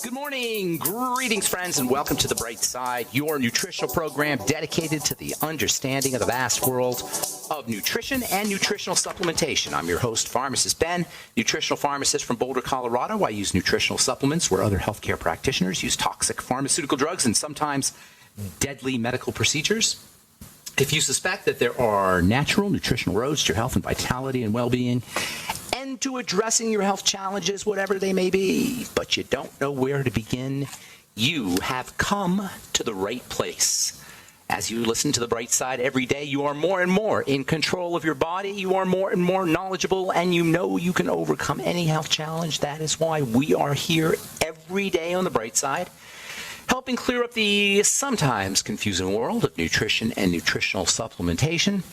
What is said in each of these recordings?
Good morning, greetings friends, and welcome to The Bright Side, your nutritional program dedicated to the understanding of the vast world of nutrition and nutritional supplementation. I'm your host, Pharmacist Ben, nutritional pharmacist from Boulder, Colorado. I use nutritional supplements where other healthcare practitioners use toxic pharmaceutical drugs and sometimes deadly medical procedures. If you suspect that there are natural nutritional roads to your health and vitality and well-being, and to addressing your health challenges, whatever they may be, but you don't know where to begin, you have come to the right place. As you listen to The Bright Side every day, you are more and more in control of your body, you are more and more knowledgeable, and you know you can overcome any health challenge. That is why we are here every day on The Bright Side, helping clear up the sometimes confusing world of nutrition and nutritional supplementation.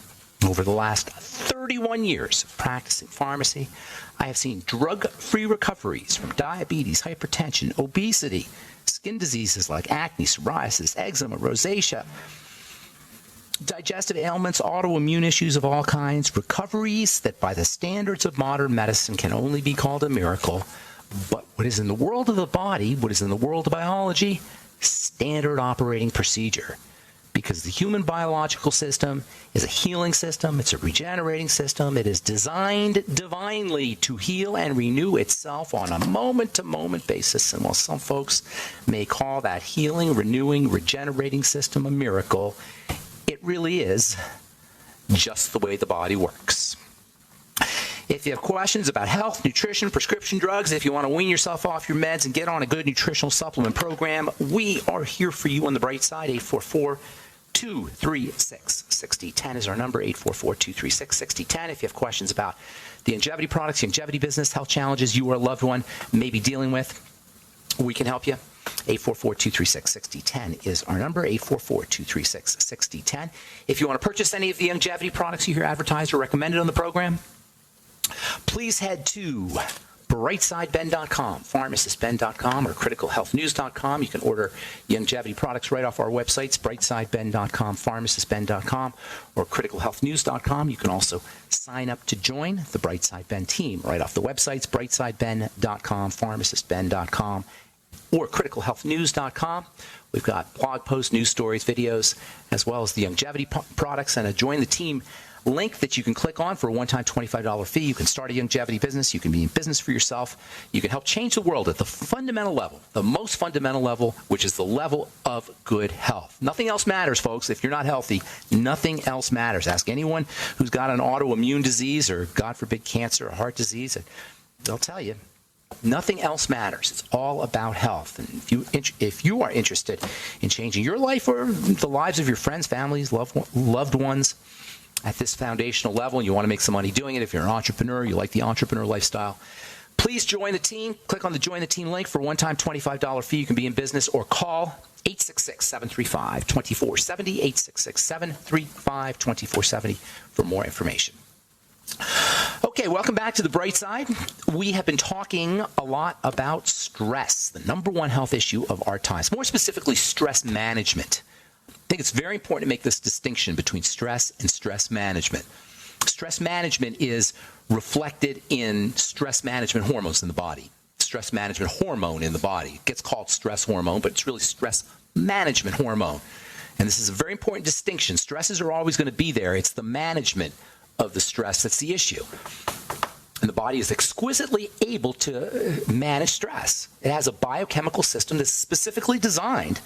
Over the last 31 years of practicing pharmacy, I have seen drug-free recoveries from diabetes, hypertension, obesity, skin diseases like acne, psoriasis, eczema, rosacea, digestive ailments, autoimmune issues of all kinds, recoveries that by the standards of modern medicine can only be called a miracle. But what is in the world of the body, what is in the world of biology, standard operating procedure. Because the human biological system is a healing system, it's a regenerating system, it is designed divinely to heal and renew itself on a moment-to-moment basis. And while some folks may call that healing, renewing, regenerating system a miracle, it really is just the way the body works. If you have questions about health, nutrition, prescription drugs, if you want to wean yourself off your meds and get on a good nutritional supplement program, we are here for you on The Bright Side. 844-236-6010 is our number, 844-236-6010. If you have questions about the longevity products, longevity business, health challenges you or a loved one may be dealing with, we can help you. 844-236-6010 is our number, 844-236-6010. If you want to purchase any of the longevity products you hear advertised or recommended on the program, please head to brightsideben.com, pharmacistben.com, or criticalhealthnews.com. You can order longevity products right off our websites, brightsideben.com, pharmacistben.com, or criticalhealthnews.com. You can also sign up to join the Brightside Ben team right off the websites, brightsideben.com, pharmacistben.com, or criticalhealthnews.com. We've got blog posts, news stories, videos, as well as the longevity products, and a join the team link that you can click on for a one-time $25 fee. You can start a longevity business. You can be in business for yourself. You can help change the world at the fundamental level, the most fundamental level, which is the level of good health. Nothing else matters, folks. If you're not healthy, nothing else matters. Ask anyone who's got an autoimmune disease or, God forbid, cancer or heart disease, and they'll tell you nothing else matters. It's all about health. And if you are interested in changing your life or the lives of your friends, families, loved ones, at this foundational level, and you want to make some money doing it, if you're an entrepreneur, you like the entrepreneur lifestyle, please join the team. Click on the Join the Team link for a one-time $25 fee. You can be in business, or call 866-735-2470, 866-735-2470 for more information. Okay, welcome back to The Bright Side. We have been talking a lot about stress, the number one health issue of our times, more specifically stress management. I think it's very important to make this distinction between stress and stress management. Stress management is reflected in stress management hormones in the body. Stress management hormone in the body. It gets called stress hormone, but it's really stress management hormone. And this is a very important distinction. Stresses are always going to be there. It's the management of the stress that's the issue. And the body is exquisitely able to manage stress. It has a biochemical system that's specifically designed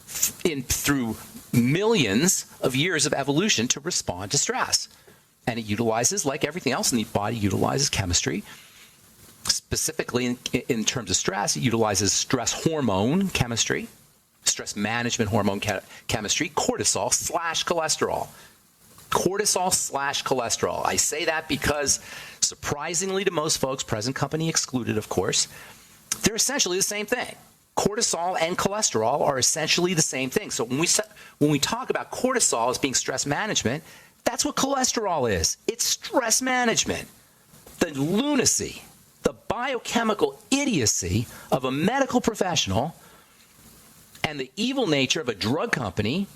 through millions of years of evolution to respond to stress. And it utilizes, like everything else in the body, utilizes chemistry. Specifically in terms of stress, it utilizes stress hormone chemistry, stress management hormone chemistry, cortisol/cholesterol. Cortisol/cholesterol. I say that because, surprisingly to most folks, present company excluded, of course, they're essentially the same thing. Cortisol and cholesterol are essentially the same thing. So when we talk about cortisol as being stress management, that's what cholesterol is. It's stress management. The lunacy, the biochemical idiocy of a medical professional and the evil nature of a drug company,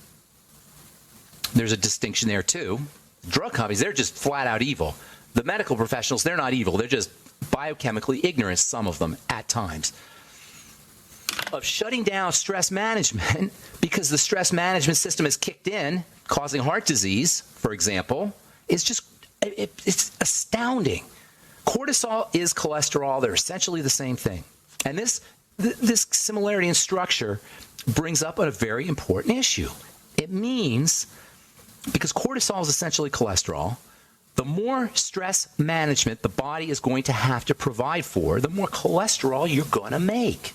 there's a distinction there too. Drug companies, they're just flat out evil. The medical professionals, they're not evil. They're just biochemically ignorant, some of them, at times. of shutting down stress management because the stress management system is kicked in, causing heart disease, for example, is just, it's astounding. Cortisol is cholesterol. They're essentially the same thing. And this similarity in structure brings up a very important issue. It means, because cortisol is essentially cholesterol, the more stress management the body is going to have to provide for, the more cholesterol you're going to make.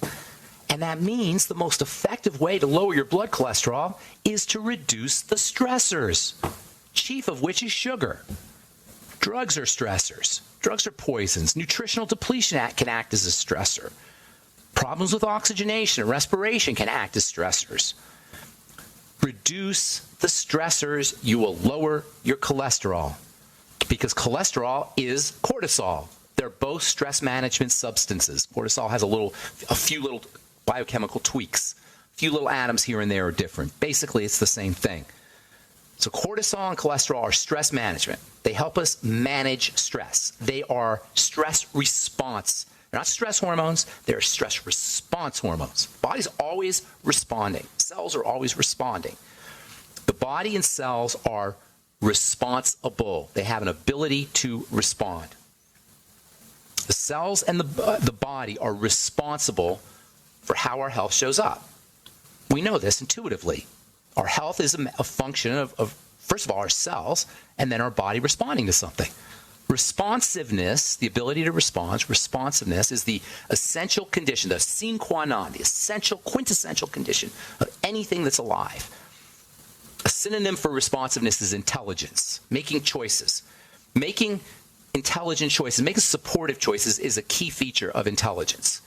And that means the most effective way to lower your blood cholesterol is to reduce the stressors, chief of which is sugar. Drugs are stressors. Drugs are poisons. Nutritional depletion can act as a stressor. Problems with oxygenation and respiration can act as stressors. Reduce the stressors, you will lower your cholesterol, because cholesterol is cortisol. They're both stress management substances. Cortisol has a few little biochemical tweaks. A few little atoms here and there are different. Basically, it's the same thing. So cortisol and cholesterol are stress management. They help us manage stress. They are stress response. They're not stress hormones. They're stress response hormones. Body's always responding. Cells are always responding. The body and cells are responsible. They have an ability to respond. The cells and the body are responsible for how our health shows up. We know this intuitively. Our health is a function of, first of all, our cells, and then our body responding to something. Responsiveness, the ability to respond, responsiveness is the essential condition, the sine qua non, the essential, quintessential condition of anything that's alive. A synonym for responsiveness is intelligence, making choices. Making intelligent choices, making supportive choices is a key feature of intelligence.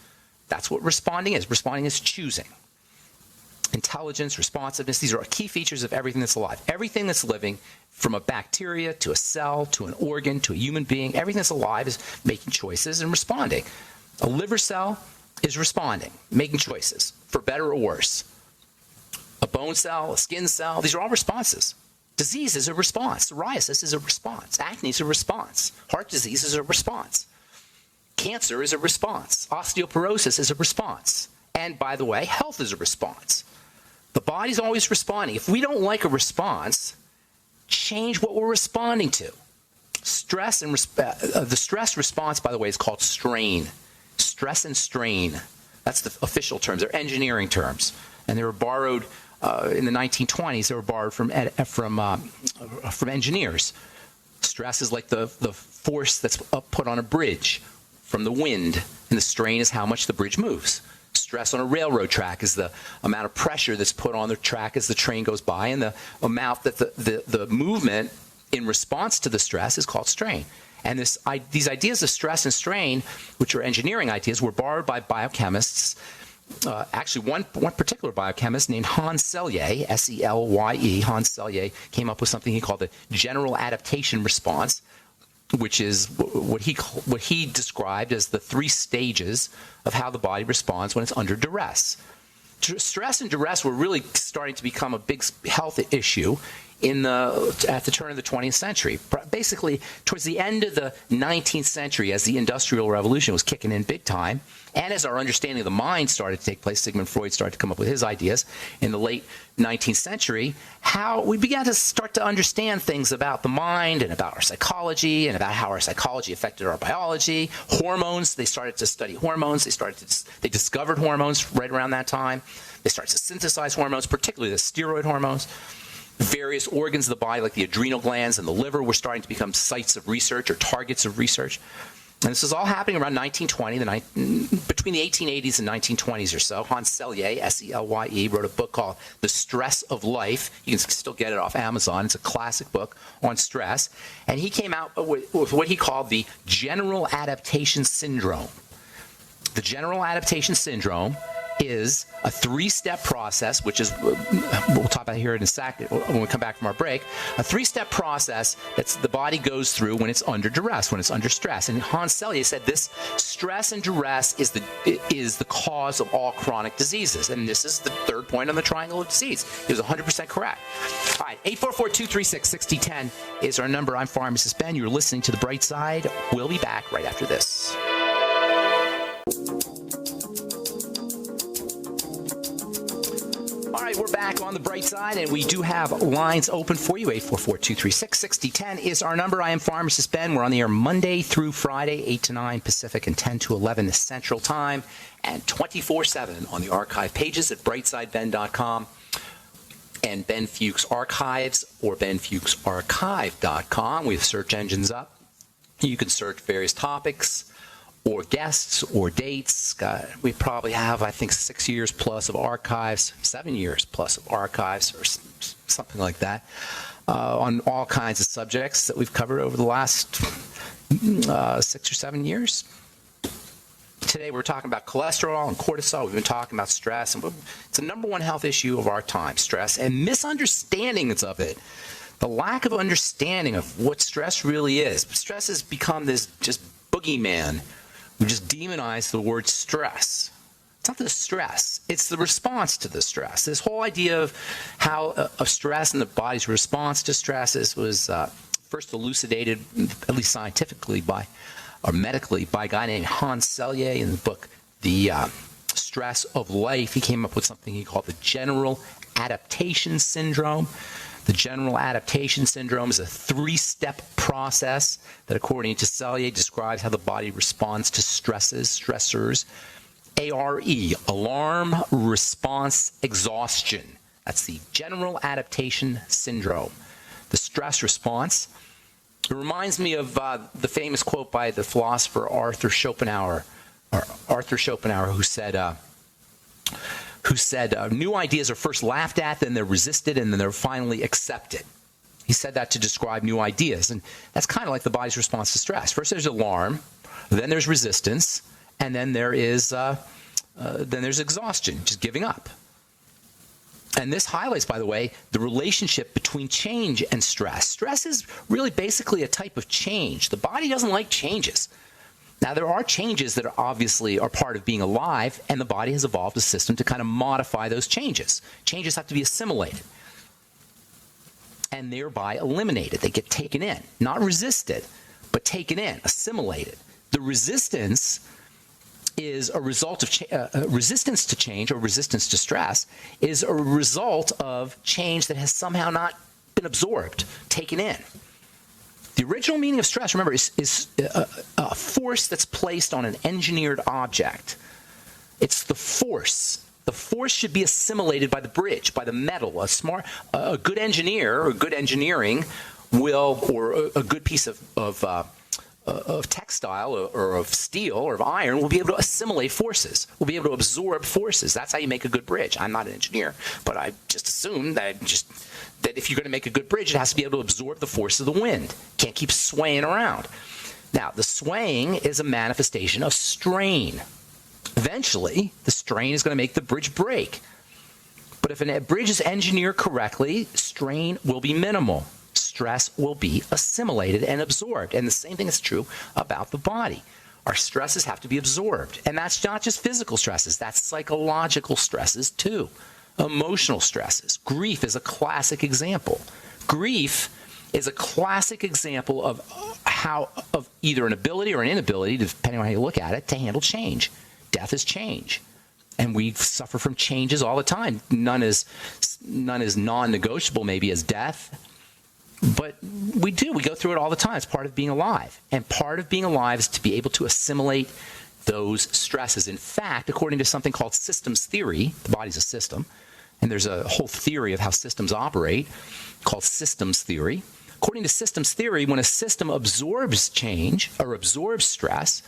That's what responding is. Responding is choosing. Intelligence, responsiveness, these are key features of everything that's alive. Everything that's living, from a bacteria to a cell to an organ to a human being, everything that's alive is making choices and responding. A liver cell is responding, making choices, for better or worse. A bone cell, a skin cell, these are all responses. Disease is a response. Psoriasis is a response. Acne is a response. Heart disease is a response. Cancer is a response. Osteoporosis is a response. And by the way, health is a response. The body's always responding. If we don't like a response, change what we're responding to. Stress and the stress response, by the way, is called strain. Stress and strain. That's the official terms. They're engineering terms, and they were borrowed in the 1920s. They were borrowed from engineers. Stress is like the force that's put on a bridge from the wind, and the strain is how much the bridge moves. Stress on a railroad track is the amount of pressure that's put on the track as the train goes by, and the amount that the movement in response to the stress is called strain. And these ideas of stress and strain, which are engineering ideas, were borrowed by biochemists. Actually, one particular biochemist named Hans Selye, S-E-L-Y-E, Hans Selye, came up with something he called the general adaptation response, which is what he described as the 3 stages of how the body responds when it's under duress. Stress and duress were really starting to become a big health issue at the turn of the 20th century. Basically, towards the end of the 19th century, as the Industrial Revolution was kicking in big time, and as our understanding of the mind started to take place, Sigmund Freud started to come up with his ideas in the late 19th century, how we began to start to understand things about the mind and about our psychology and about how our psychology affected our biology. Hormones, they started to study hormones. They discovered hormones right around that time. They started to synthesize hormones, particularly the steroid hormones. Various organs of the body, like the adrenal glands and the liver, were starting to become sites of research or targets of research. And this was all happening around 1920, between the 1880s and 1920s or so. Hans Selye, S-E-L-Y-E, wrote a book called The Stress of Life. You can still get it off Amazon. It's a classic book on stress. And he came out with what he called the general adaptation syndrome. The general adaptation syndrome is a 3-step process, which is, we'll talk about here in a second when we come back from our break, a 3-step process that the body goes through when it's under duress, when it's under stress. And Hans Selye said this stress and duress is the cause of all chronic diseases. And this is the 3rd point on the triangle of disease. He was 100% correct. All right, 844-236-6010 is our number. I'm Pharmacist Ben. You're listening to The Bright Side. We'll be back right after this. right, we're back on the bright side, and we do have lines open for you. 844-236-6010 is our number. I am Pharmacist Ben. We're on the air Monday through Friday, 8 to 9 Pacific and 10 to 11 Central Time, and 24/7 on the archive pages at brightsideben.com and Ben Fuchs Archives or benfuchsarchive.com. We have search engines up. You can search various topics or guests or dates. We probably have, I think, 6 years plus of archives, 7 years plus of archives, or something like that, on all kinds of subjects that we've covered over the last 6 or 7 years. Today we're talking about cholesterol and cortisol. We've been talking about stress, and it's the number one health issue of our time, stress, and misunderstandings of it. The lack of understanding of what stress really is. Stress has become this just boogeyman. We just demonize the word stress. It's not the stress. It's the response to the stress. This whole idea of how of stress and the body's response to stresses was first elucidated, at least scientifically, or medically, by a guy named Hans Selye in the book The Stress of Life. He came up with something he called the general adaptation syndrome. The general adaptation syndrome is a 3-step process that, according to Selye, describes how the body responds to stressors. ARE, alarm response exhaustion. That's the general adaptation syndrome. The stress response. It reminds me of the famous quote by the philosopher Arthur Schopenhauer, who said, new ideas are first laughed at, then they're resisted, and then they're finally accepted. He said that to describe new ideas, and that's kind of like the body's response to stress. First there's alarm, then there's resistance, and then there's exhaustion, just giving up. And this highlights, by the way, the relationship between change and stress. Stress is really basically a type of change. The body doesn't like changes. Now, there are changes that obviously are part of being alive, and the body has evolved a system to kind of modify those changes. Changes have to be assimilated and thereby eliminated. They get taken in, not resisted, but taken in, assimilated. The resistance is a result of resistance to change, or resistance to stress, is a result of change that has somehow not been absorbed, taken in. The original meaning of stress, remember, is a force that's placed on an engineered object. It's the force. The force should be assimilated by the bridge, by the metal. A good engineer or good engineering will, or a good piece of textile or of steel or of iron will be able to assimilate forces, will be able to absorb forces. That's how you make a good bridge. I'm not an engineer, but I just assume that if you're going to make a good bridge, it has to be able to absorb the force of the wind. Can't keep swaying around. Now, the swaying is a manifestation of strain. Eventually, the strain is going to make the bridge break. But if a bridge is engineered correctly, strain will be minimal. Stress will be assimilated and absorbed. And the same thing is true about the body. Our stresses have to be absorbed. And that's not just physical stresses. That's psychological stresses too. Emotional stresses. Grief is a classic example. Grief is a classic example of either an ability or an inability, depending on how you look at it, to handle change. Death is change. And we suffer from changes all the time. None is non-negotiable maybe as death. But we go through it all the time. It's part of being alive. And part of being alive is to be able to assimilate those stresses. In fact, according to something called systems theory, the body's a system, and there's a whole theory of how systems operate called systems theory. According to systems theory, when a system absorbs change or absorbs stress,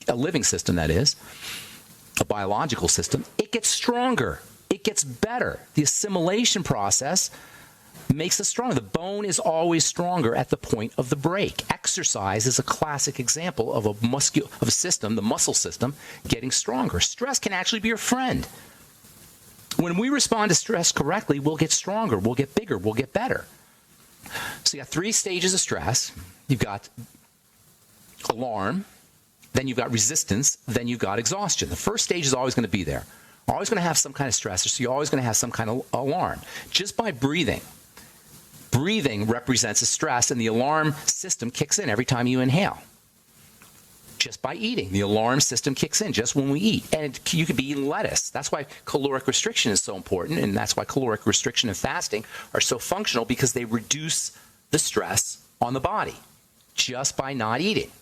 a living system that is, a biological system, it gets stronger. It gets better. The assimilation process makes us stronger. The bone is always stronger at the point of the break. Exercise is a classic example of a system, the muscle system, getting stronger. Stress can actually be your friend. When we respond to stress correctly, we'll get stronger, we'll get bigger, we'll get better. So you got 3 stages of stress. You've got alarm, then you've got resistance, then you've got exhaustion. The first stage is always going to be there. Always going to have some kind of stressor, so you're always going to have some kind of alarm. Just by breathing. Breathing represents a stress, and the alarm system kicks in every time you inhale. just by eating. The alarm system kicks in just when we eat. And you could be eating lettuce. That's why caloric restriction is so important, and that's why caloric restriction and fasting are so functional, because they reduce the stress on the body just by not eating.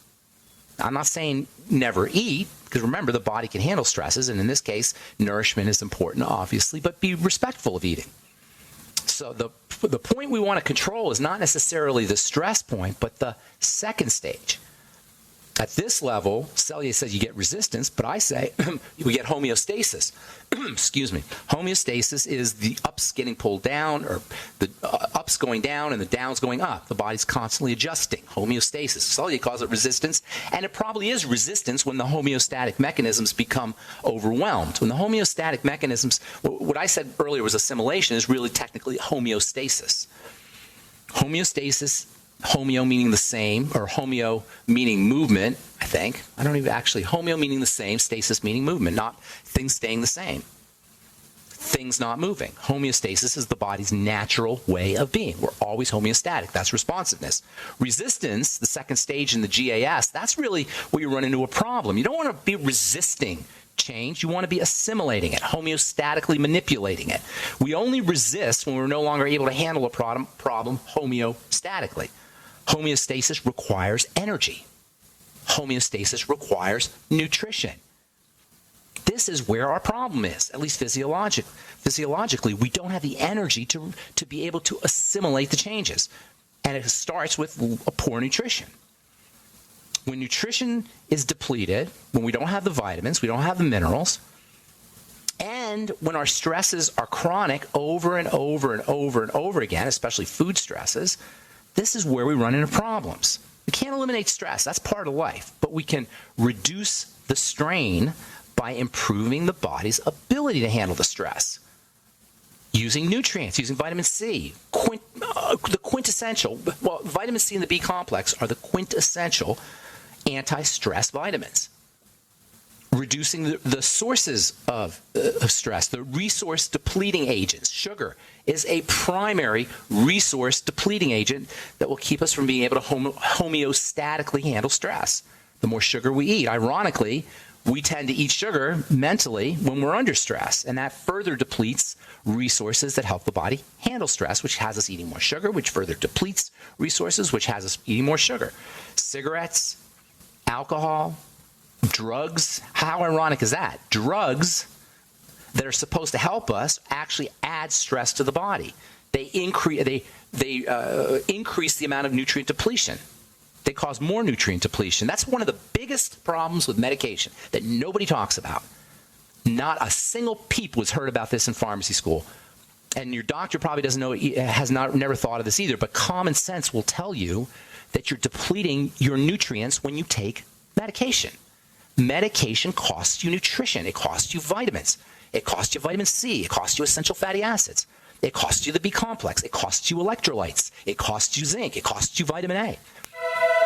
I'm not saying never eat, because remember, the body can handle stresses, and in this case, nourishment is important, obviously, but be respectful of eating. So the point we want to control is not necessarily the stress point, but the second stage. At this level, Celia says you get resistance, but I say we get homeostasis. Excuse me. Homeostasis is the ups getting pulled down, or the ups going down and the downs going up. The body's constantly adjusting. Homeostasis. Celia calls it resistance, and it probably is resistance when the homeostatic mechanisms become overwhelmed. When the homeostatic mechanisms, what I said earlier was assimilation, is really technically homeostasis. Homeostasis, homeo meaning the same, or homeo meaning movement, I think. I don't even actually, homeo meaning the same, stasis meaning movement, not things staying the same. Things not moving. Homeostasis is the body's natural way of being. We're always homeostatic. That's responsiveness. Resistance, the second stage in the GAS, that's really where you run into a problem. You don't want to be resisting change. You want to be assimilating it, homeostatically manipulating it. We only resist when we're no longer able to handle a problem homeostatically. Homeostasis requires energy. Homeostasis requires nutrition. This is where our problem is, at least physiologically. We don't have the energy to be able to assimilate the changes. And it starts with a poor nutrition. When nutrition is depleted, when we don't have the vitamins, we don't have the minerals, and when our stresses are chronic over and over and over and over again, especially food stresses, this is where we run into problems. We can't eliminate stress. That's part of life. But we can reduce the strain by improving the body's ability to handle the stress. Using nutrients, using vitamin C, the quintessential, well, vitamin C and the B complex are the quintessential anti-stress vitamins. Reducing the sources of stress, the resource depleting agents. Sugar is a primary resource depleting agent that will keep us from being able to homeostatically handle stress. The more sugar we eat, ironically, we tend to eat sugar mentally when we're under stress, and that further depletes resources that help the body handle stress, which has us eating more sugar, which further depletes resources, which has us eating more sugar. Cigarettes, alcohol, drugs, how ironic is that? Drugs that are supposed to help us actually add stress to the body. They increase the amount of nutrient depletion. They cause more nutrient depletion. That's one of the biggest problems with medication that nobody talks about. Not a single peep was heard about this in pharmacy school. And your doctor probably doesn't know, never thought of this either, but common sense will tell you that you're depleting your nutrients when you take medication. Medication costs you nutrition. It costs you vitamins. It costs you vitamin C. It costs you essential fatty acids. It costs you the B complex. It costs you electrolytes. It costs you zinc. It costs you vitamin A.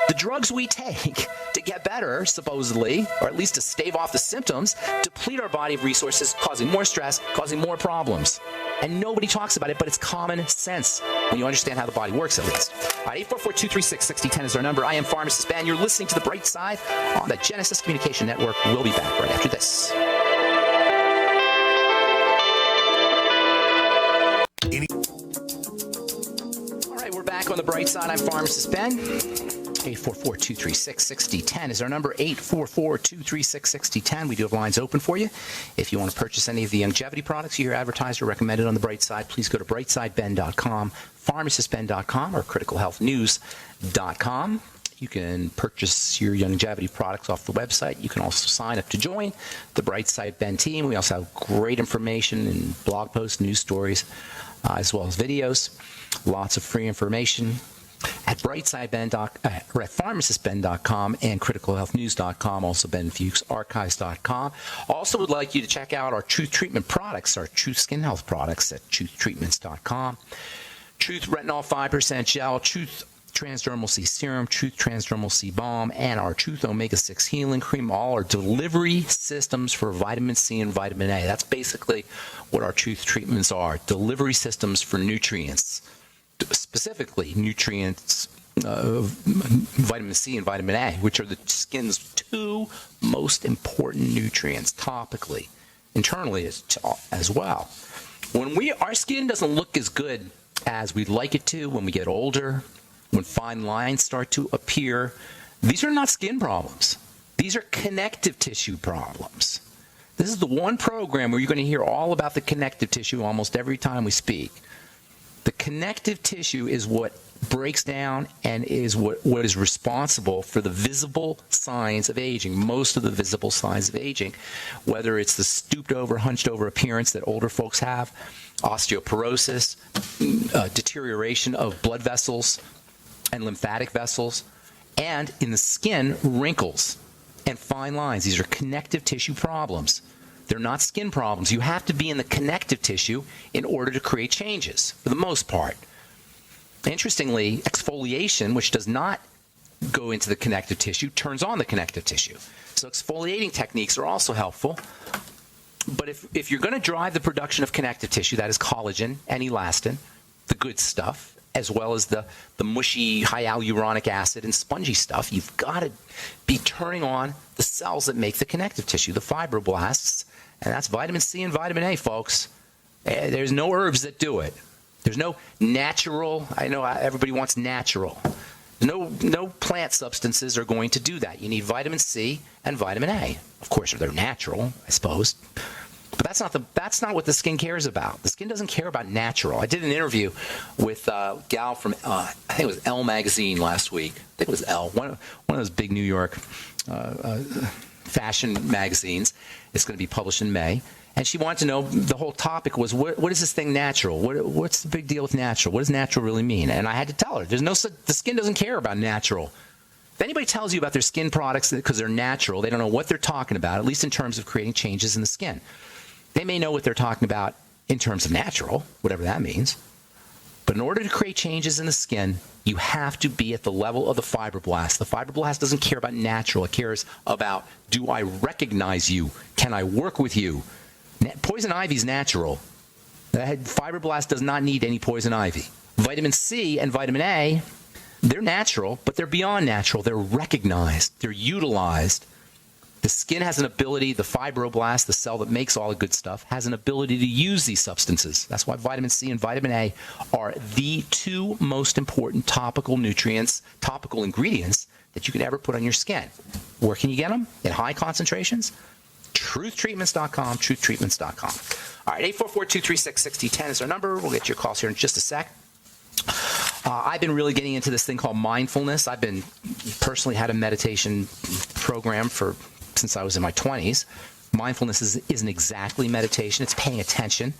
The drugs we take to get better, supposedly, or at least to stave off the symptoms, deplete our body of resources, causing more stress, causing more problems. And nobody talks about it, but it's common sense when you understand how the body works, at least. All right, 844-236-6010 is our number. I am Pharmacist Ben. You're listening to The Bright Side on the Genesis Communication Network. We'll be back right after this. All right, we're back on The Bright Side. I'm Pharmacist Ben. 844-236-6010 is our number, 844-236-6010. We do have lines open for you. If you want to purchase any of the longevity products you hear advertised or recommended on The Bright Side, please go to brightsideben.com, pharmacistben.com, or criticalhealthnews.com. You can purchase your longevity products off the website. You can also sign up to join the Bright Side Ben team. We also have great information and blog posts, news stories, as well as videos. Lots of free information at pharmacistben.com and criticalhealthnews.com, also Ben Fuchs archives.com. Also would like you to check out our Truth Treatment products, our Truth Skin Health products at truthtreatments.com. Truth Retinol 5% Gel, Truth Transdermal C Serum, Truth Transdermal C Balm, and our Truth Omega-6 Healing Cream. All are delivery systems for vitamin C and vitamin A. That's basically what our Truth treatments are, delivery systems for nutrients. Specifically, nutrients vitamin C and vitamin A, which are the skin's two most important nutrients topically, internally as well. When our skin doesn't look as good as we'd like it to when we get older, when fine lines start to appear, these are not skin problems. These are connective tissue problems. This is the one program where you're going to hear all about the connective tissue almost every time we speak. The connective tissue is what breaks down and is what is responsible for the visible signs of aging, most of the visible signs of aging, whether it's the stooped over, hunched over appearance that older folks have, osteoporosis, deterioration of blood vessels and lymphatic vessels, and in the skin, wrinkles and fine lines. These are connective tissue problems. They're not skin problems. You have to be in the connective tissue in order to create changes, for the most part. Interestingly, exfoliation, which does not go into the connective tissue, turns on the connective tissue. So exfoliating techniques are also helpful. But if you're going to drive the production of connective tissue, that is collagen and elastin, the good stuff, as well as the mushy high hyaluronic acid and spongy stuff, you've got to be turning on the cells that make the connective tissue, the fibroblasts, and that's vitamin C and vitamin A, folks. There's no herbs that do it. There's no natural. I know everybody wants natural. No plant substances are going to do that. You need vitamin C and vitamin A. Of course, they're natural, I suppose. But that's not what the skin cares about. The skin doesn't care about natural. I did an interview with a gal from I think it was Elle magazine last week. I think it was Elle, one of those big New York fashion magazines. It's going to be published in May. And she wanted to know, the whole topic was, what is this thing natural? What's the big deal with natural? What does natural really mean? And I had to tell her, the skin doesn't care about natural. If anybody tells you about their skin products because they're natural, they don't know what they're talking about, at least in terms of creating changes in the skin. They may know what they're talking about in terms of natural, whatever that means. But in order to create changes in the skin, you have to be at the level of the fibroblast. The fibroblast doesn't care about natural. It cares about, do I recognize you? Can I work with you? Poison ivy is natural. The fibroblast does not need any poison ivy. Vitamin C and vitamin A, they're natural, but they're beyond natural. They're recognized. They're utilized. The skin has an ability, the fibroblast, the cell that makes all the good stuff, has an ability to use these substances. That's why vitamin C and vitamin A are the two most important topical nutrients, topical ingredients that you can ever put on your skin. Where can you get them? In high concentrations? TruthTreatments.com, TruthTreatments.com. All right, 844-236-6010 is our number. We'll get your calls here in just a sec. I've been really getting into this thing called mindfulness. I've been personally had a meditation program since I was in my 20s. Mindfulness isn't exactly meditation. It's paying attention.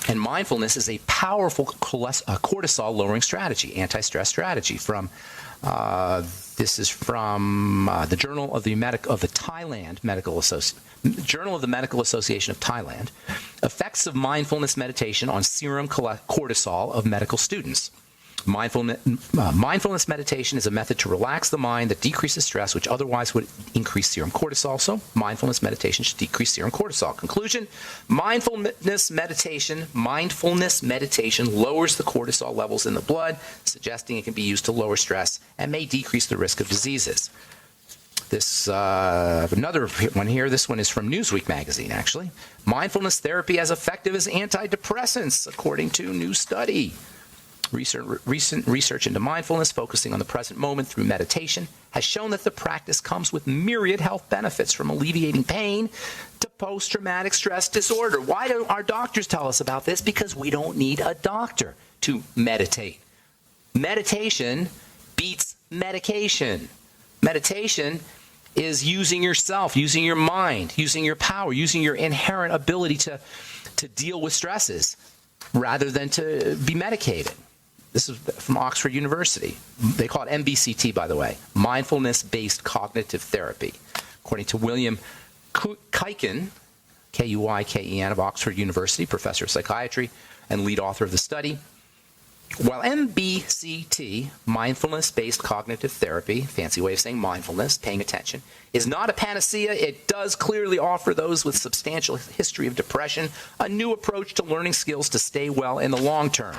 And mindfulness is a powerful cortisol-lowering strategy, anti-stress strategy. This is from the Journal of the Thailand Medical Journal of the Medical Association of Thailand. Effects of mindfulness meditation on serum cortisol of medical students. Mindfulness meditation is a method to relax the mind that decreases stress, which otherwise would increase serum cortisol. So mindfulness meditation should decrease serum cortisol. Conclusion, mindfulness meditation lowers the cortisol levels in the blood, suggesting it can be used to lower stress and may decrease the risk of diseases. This another one here. This one is from Newsweek magazine, actually. Mindfulness therapy as effective as antidepressants, according to new study. Recent research into mindfulness, focusing on the present moment through meditation, has shown that the practice comes with myriad health benefits, from alleviating pain to post-traumatic stress disorder. Why do our doctors tell us about this? Because we don't need a doctor to meditate. Meditation beats medication. Meditation is using yourself, using your mind, using your power, using your inherent ability to deal with stresses rather than to be medicated. This is from Oxford University. They call it MBCT, by the way, mindfulness-based cognitive therapy. According to William Kuyken, Kuyken of Oxford University, professor of psychiatry and lead author of the study, while MBCT, mindfulness-based cognitive therapy, fancy way of saying mindfulness, paying attention, is not a panacea, it does clearly offer those with substantial history of depression a new approach to learning skills to stay well in the long term.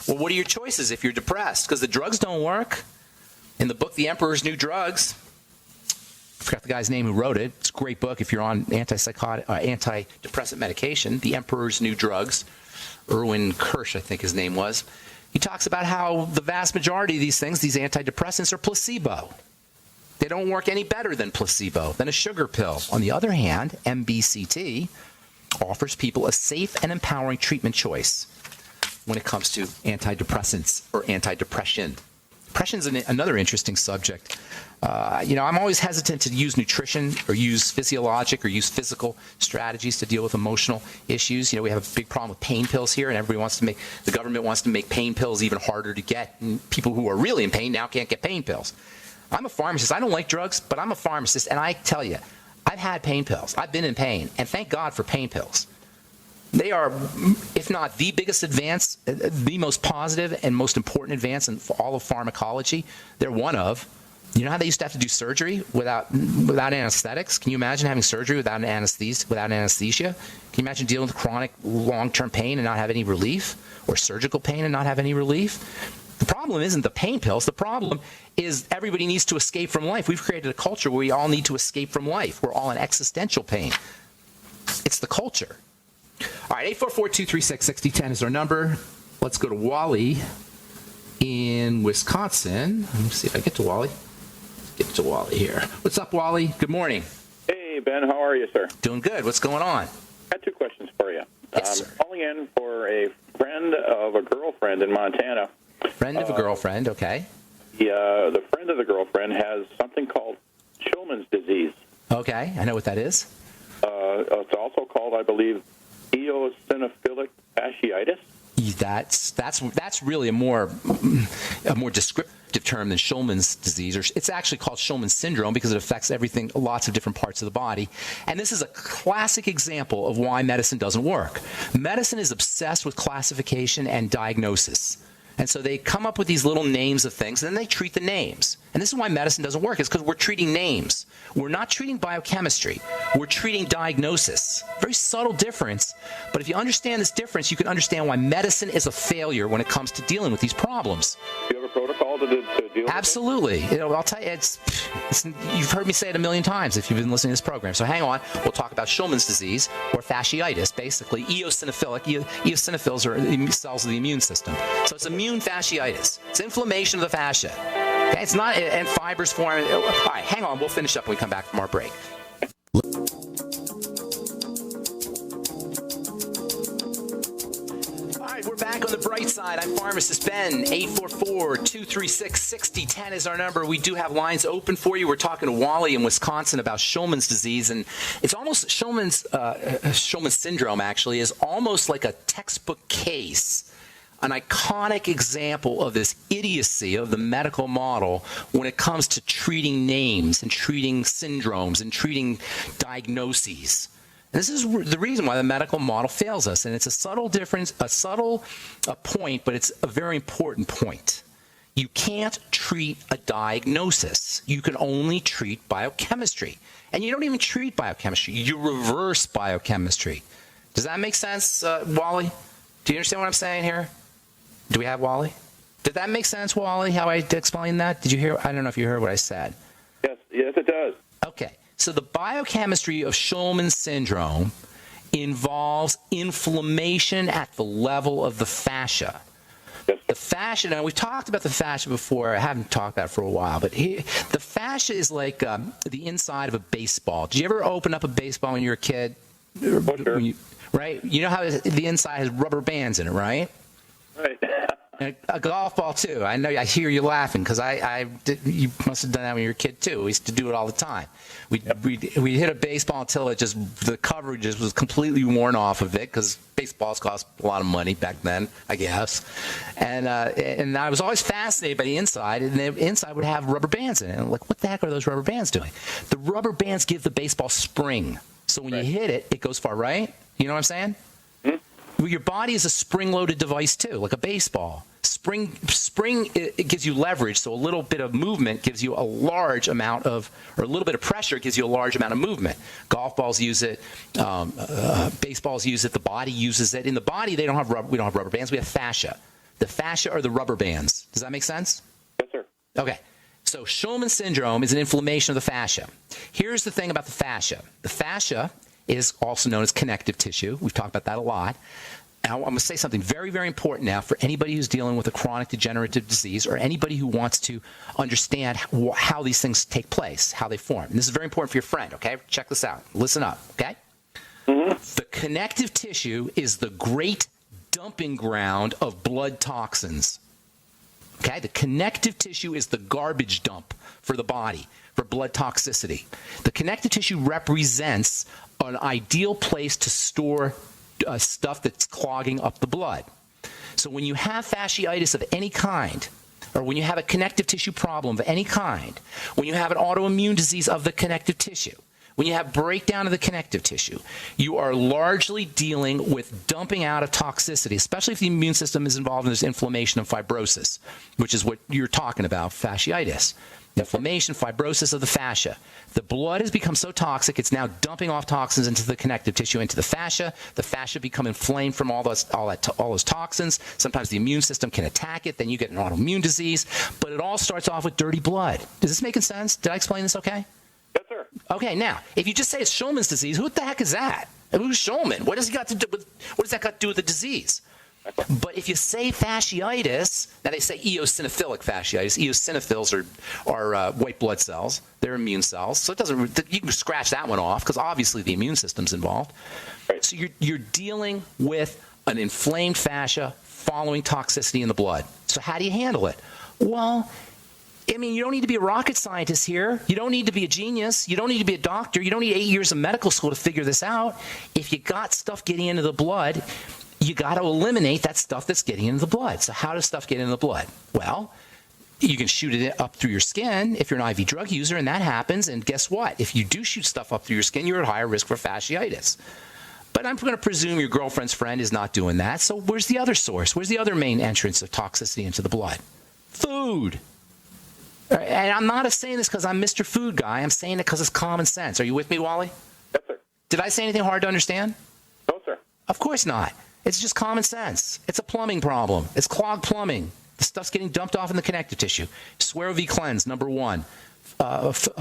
Well, what are your choices if you're depressed? Because the drugs don't work. In the book, The Emperor's New Drugs, I forgot the guy's name who wrote it. It's a great book if you're on antidepressant medication. The Emperor's New Drugs. Erwin Kirsch, I think his name was. He talks about how the vast majority of these things, these antidepressants, are placebo. They don't work any better than placebo, than a sugar pill. On the other hand, MBCT offers people a safe and empowering treatment choice when it comes to antidepressants or antidepression. Depression is another interesting subject. I'm always hesitant to use nutrition or use physiologic or use physical strategies to deal with emotional issues. We have a big problem with pain pills here, and the government wants to make pain pills even harder to get. And people who are really in pain now can't get pain pills. I'm a pharmacist. I don't like drugs, but I'm a pharmacist, and I tell you, I've had pain pills. I've been in pain, and thank God for pain pills. They are, if not the biggest advance, the most positive and most important advance in all of pharmacology. They're one of. You know how they used to have to do surgery without anesthetics? Can you imagine having surgery without anesthesia? Can you imagine dealing with chronic long-term pain and not have any relief, or surgical pain and not have any relief? The problem isn't the pain pills. The problem is everybody needs to escape from life. We've created a culture where we all need to escape from life. We're all in existential pain. It's the culture. All right, 844-236-6010 is our number. Let's go to Wally in Wisconsin. Let me see if I get to Wally. Get to Wally here. What's up, Wally? Good morning. Hey, Ben. How are you, sir? Doing good. What's going on? I have two questions for you. Yes, sir. Calling in for a friend of a girlfriend in Montana. Friend of a girlfriend, okay. The friend of the girlfriend has something called Shulman's disease. Okay, I know what that is. It's also called, I believe, eosinophilic fasciitis. That's really a more descriptive term than Shulman's disease, or it's actually called Shulman's syndrome because it affects lots of different parts of the body. And this is a classic example of why medicine doesn't work. Medicine is obsessed with classification and diagnosis. And so they come up with these little names of things, and then they treat the names. And this is why medicine doesn't work. It's because we're treating names. We're not treating biochemistry. We're treating diagnosis. Very subtle difference. But if you understand this difference, you can understand why medicine is a failure when it comes to dealing with these problems. Do you have a protocol to deal with Absolutely. I'll tell you, you've heard me say it a million times if you've been listening to this program. So hang on. We'll talk about Shulman's disease, or fasciitis, basically. Eosinophilic. Eosinophils are cells of the immune system. So it's immune fasciitis. It's inflammation of the fascia. Okay? It's not, and fibers form. All right, hang on. We'll finish up when we come back from our break. We're back on the bright side. I'm Pharmacist Ben. 844-236-6010 is our number. We do have lines open for you. We're talking to Wally in Wisconsin about Shulman's disease, and it's almost Shulman's syndrome. Actually, is almost like a textbook case, an iconic example of this idiocy of the medical model when it comes to treating names and treating syndromes and treating diagnoses. This is the reason why the medical model fails us, and it's a subtle difference, a subtle point, but it's a very important point. You can't treat a diagnosis. You can only treat biochemistry, and you don't even treat biochemistry. You reverse biochemistry. Does that make sense, Wally? Do you understand what I'm saying here? Do we have Wally? Did that make sense, Wally, how I explained that? Did you hear? I don't know if you heard what I said. Yes, it does. Okay. So the biochemistry of Shulman's syndrome involves inflammation at the level of the fascia. The fascia, now we've talked about the fascia before. I haven't talked about it for a while, but the fascia is like the inside of a baseball. Did you ever open up a baseball when you were a kid? Sure. Right? You know how the inside has rubber bands in it, right? Right. And a golf ball too. I know. I hear you laughing because you must have done that when you were a kid too. We used to do it all the time. We hit a baseball until the coverage just was completely worn off of it because baseballs cost a lot of money back then, I guess. And I was always fascinated by the inside, and the inside would have rubber bands in it. And I'm like, what the heck are those rubber bands doing? The rubber bands give the baseball spring, so when you hit it, it goes far. Right? You know what I'm saying? Well, your body is a spring-loaded device too, like a baseball. Spring, it gives you leverage, so a little bit of movement gives you a large amount of, or a little bit of pressure gives you a large amount of movement. Golf balls use it, baseballs use it, the body uses it. In the body, we don't have rubber bands, we have fascia. The fascia are the rubber bands. Does that make sense? Yes, sir. Okay. So Schulman syndrome is an inflammation of the fascia. Here's the thing about the fascia. The fascia is also known as connective tissue. We've talked about that a lot. Now, I'm going to say something very, very important now for anybody who's dealing with a chronic degenerative disease or anybody who wants to understand how these things take place, how they form. And this is very important for your friend, okay? Check this out. Listen up, okay? The connective tissue is the great dumping ground of blood toxins. Okay? The connective tissue is the garbage dump for the body, for blood toxicity. The connective tissue represents an ideal place to store stuff that's clogging up the blood. So when you have fasciitis of any kind, or when you have a connective tissue problem of any kind, when you have an autoimmune disease of the connective tissue, when you have breakdown of the connective tissue, you are largely dealing with dumping out of toxicity, especially if the immune system is involved in this inflammation and fibrosis, which is what you're talking about, fasciitis. Inflammation, fibrosis of the fascia. The blood has become so toxic, it's now dumping off toxins into the connective tissue, into the fascia. The fascia become inflamed from all those toxins. Sometimes the immune system can attack it. Then you get an autoimmune disease. But it all starts off with dirty blood. Does this make sense? Did I explain this okay? Yes, sir. Okay, now, if you just say it's Schulman's disease, who the heck is that? Who's Schulman? What does that got to do with the disease? But if you say fasciitis, now they say eosinophilic fasciitis. Eosinophils are white blood cells. They're immune cells. So it doesn't. You can scratch that one off because obviously the immune system's involved. Right. So you're dealing with an inflamed fascia following toxicity in the blood. So how do you handle it? Well, I mean, you don't need to be a rocket scientist here. You don't need to be a genius. You don't need to be a doctor. You don't need 8 years of medical school to figure this out. If you got stuff getting into the blood, you got to eliminate that stuff that's getting into the blood. So how does stuff get into the blood? Well, you can shoot it up through your skin if you're an IV drug user, and that happens. And guess what? If you do shoot stuff up through your skin, you're at higher risk for fasciitis. But I'm going to presume your girlfriend's friend is not doing that. So where's the other source? Where's the other main entrance of toxicity into the blood? Food. And I'm not saying this because I'm Mr. Food Guy. I'm saying it because it's common sense. Are you with me, Wally? Yes, sir. Did I say anything hard to understand? No, sir. Of course not. It's just common sense. It's a plumbing problem. It's clogged plumbing. The stuff's getting dumped off in the connective tissue. Swear V cleanse, number 1.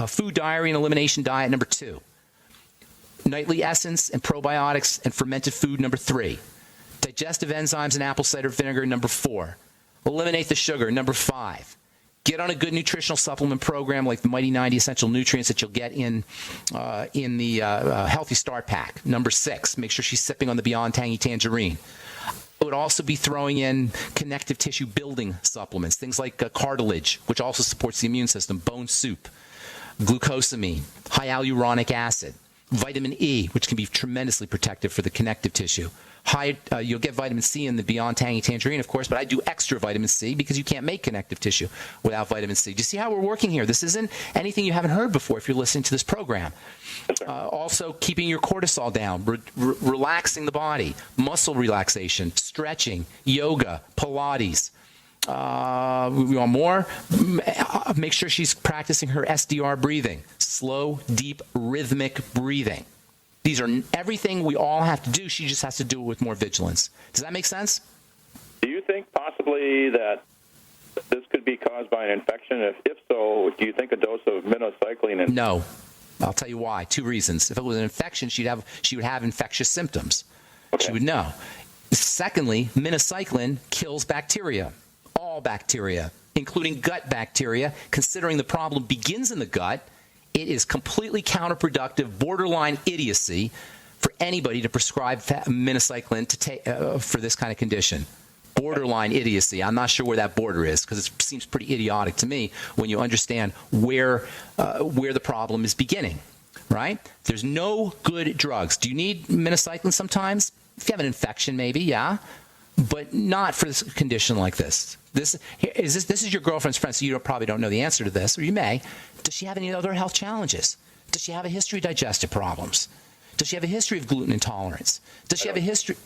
Food diary and elimination diet, number 2. Nightly essence and probiotics and fermented food, number 3. Digestive enzymes and apple cider vinegar, number 4. Eliminate the sugar, number 5. Get on a good nutritional supplement program like the Mighty 90 Essential Nutrients that you'll get in the Healthy Start Pack. Number 6, make sure she's sipping on the Beyond Tangy Tangerine. I would also be throwing in connective tissue building supplements, things like cartilage, which also supports the immune system, bone soup, glucosamine, high hyaluronic acid, vitamin E, which can be tremendously protective for the connective tissue. You'll get vitamin C in the Beyond Tangy Tangerine, of course, but I do extra vitamin C because you can't make connective tissue without vitamin C. Do you see how we're working here? This isn't anything you haven't heard before if you're listening to this program. Also, keeping your cortisol down, relaxing the body, muscle relaxation, stretching, yoga, Pilates. We want more? Make sure she's practicing her SDR breathing, slow, deep, rhythmic breathing. These are everything we all have to do. She just has to do it with more vigilance. Does that make sense? Do you think possibly that this could be caused by an infection? If so, do you think a dose of minocycline? No. I'll tell you why. 2 reasons. If it was an infection, she would have infectious symptoms. Okay. She would know. Secondly, minocycline kills bacteria, all bacteria, including gut bacteria. Considering the problem begins in the gut, it is completely counterproductive, borderline idiocy for anybody to prescribe minocycline to take for this kind of condition. Borderline idiocy. I'm not sure where that border is because it seems pretty idiotic to me when you understand where the problem is beginning, right? There's no good drugs. Do you need minocycline sometimes? If you have an infection, maybe, yeah, but not for this condition like this. This is your girlfriend's friend, so you probably don't know the answer to this, or you may. Does she have any other health challenges? Does she have a history of digestive problems? Does she have a history of gluten intolerance? Does she have a history?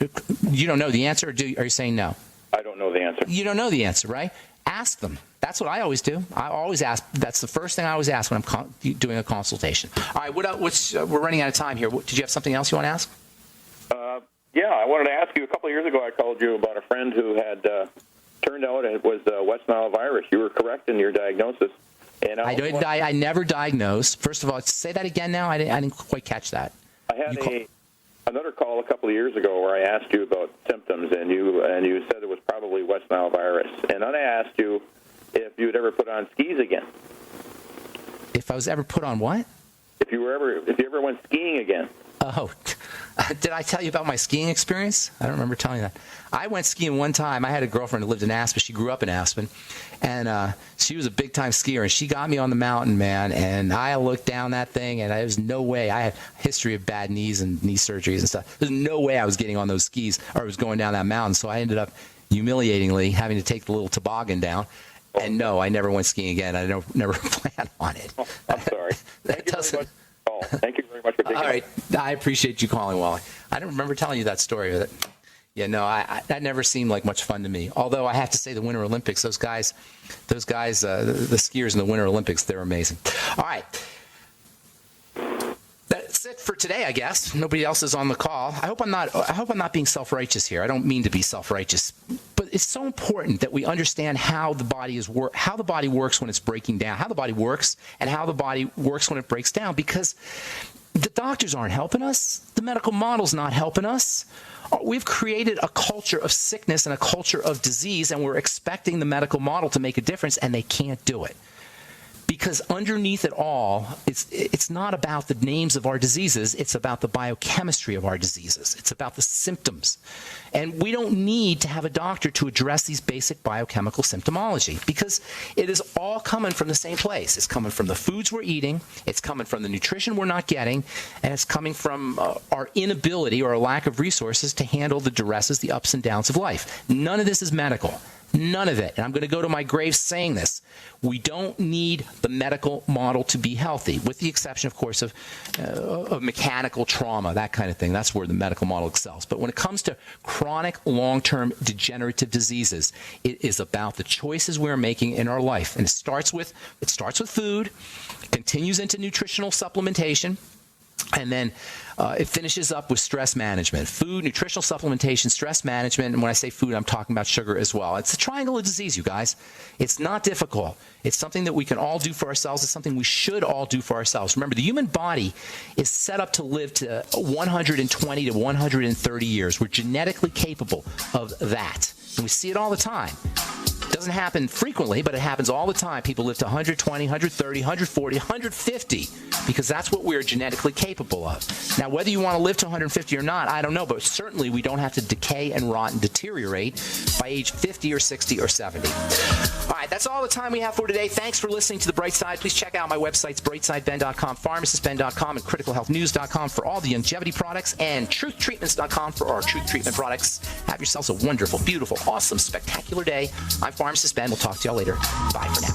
You don't know the answer, or are you saying no? I don't know the answer. You don't know the answer, right? Ask them. That's what I always do. I always ask. That's the first thing I always ask when I'm doing a consultation. All right, we're running out of time here. Did you have something else you want to ask? Yeah, I wanted to ask you. A couple of years ago, I called you about a friend who had turned out it was West Nile virus. You were correct in your diagnosis. And Now, I never diagnosed. First of all, say that again now. I didn't quite catch that. I had another call a couple of years ago where I asked you about symptoms, and you said it was probably West Nile virus. And then I asked you if you would ever put on skis again. If I was ever put on what? If you ever went skiing again. Oh, did I tell you about my skiing experience? I don't remember telling you that. I went skiing one time. I had a girlfriend who lived in Aspen. She grew up in Aspen, and she was a big-time skier, and she got me on the mountain, man, and I looked down that thing, and there was no way. I had a history of bad knees and knee surgeries and stuff. There's no way I was getting on those skis or I was going down that mountain, so I ended up humiliatingly having to take the little toboggan down. And no, I never went skiing again. I never plan on it. Oh, I'm sorry. Thank you very much. Thank you very much for taking it. All right. I appreciate you calling, Wally. I don't remember telling you that story with it. Yeah, no, that never seemed like much fun to me. Although I have to say the Winter Olympics, those guys, the skiers in the Winter Olympics, they're amazing. All right. That's it for today, I guess. Nobody else is on the call. I hope I'm not being self-righteous here. I don't mean to be self-righteous, but it's so important that we understand how the body works when it's breaking down, how the body works, and how the body works when it breaks down. Because the doctors aren't helping us. The medical model's not helping us. We've created a culture of sickness and a culture of disease, and we're expecting the medical model to make a difference, and they can't do it. Because underneath it all, it's not about the names of our diseases. It's about the biochemistry of our diseases. It's about the symptoms. And we don't need to have a doctor to address these basic biochemical symptomology because it is all coming from the same place. It's coming from the foods we're eating. It's coming from the nutrition we're not getting. And it's coming from our inability or a lack of resources to handle the duresses, the ups and downs of life. None of this is medical. None of it. And I'm going to go to my grave saying this. We don't need the medical model to be healthy, with the exception, of course, of mechanical trauma, that kind of thing. That's where the medical model excels. But when it comes to chronic, long-term degenerative diseases, it is about the choices we're making in our life. And it starts with food, continues into nutritional supplementation, and then it finishes up with stress management. Food, nutritional supplementation, stress management. And when I say food, I'm talking about sugar as well. It's a triangle of disease, you guys. It's not difficult. It's something that we can all do for ourselves. It's something we should all do for ourselves. Remember, the human body is set up to live to 120 to 130 years. We're genetically capable of that. And we see it all the time. It doesn't happen frequently, but it happens all the time. People live to 120, 130, 140, 150 because that's what we're genetically capable of. Now, whether you want to live to 150 or not, I don't know, but certainly we don't have to decay and rot and deteriorate by age 50 or 60 or 70. All right, that's all the time we have for today. Thanks for listening to The Bright Side. Please check out my websites, brightsideben.com, pharmacistben.com, and criticalhealthnews.com for all the longevity products, and truthtreatments.com for our truth treatment products. Have yourselves a wonderful, beautiful, awesome, spectacular day. I'm Pharmacist Ben. We'll talk to y'all later. Bye for now.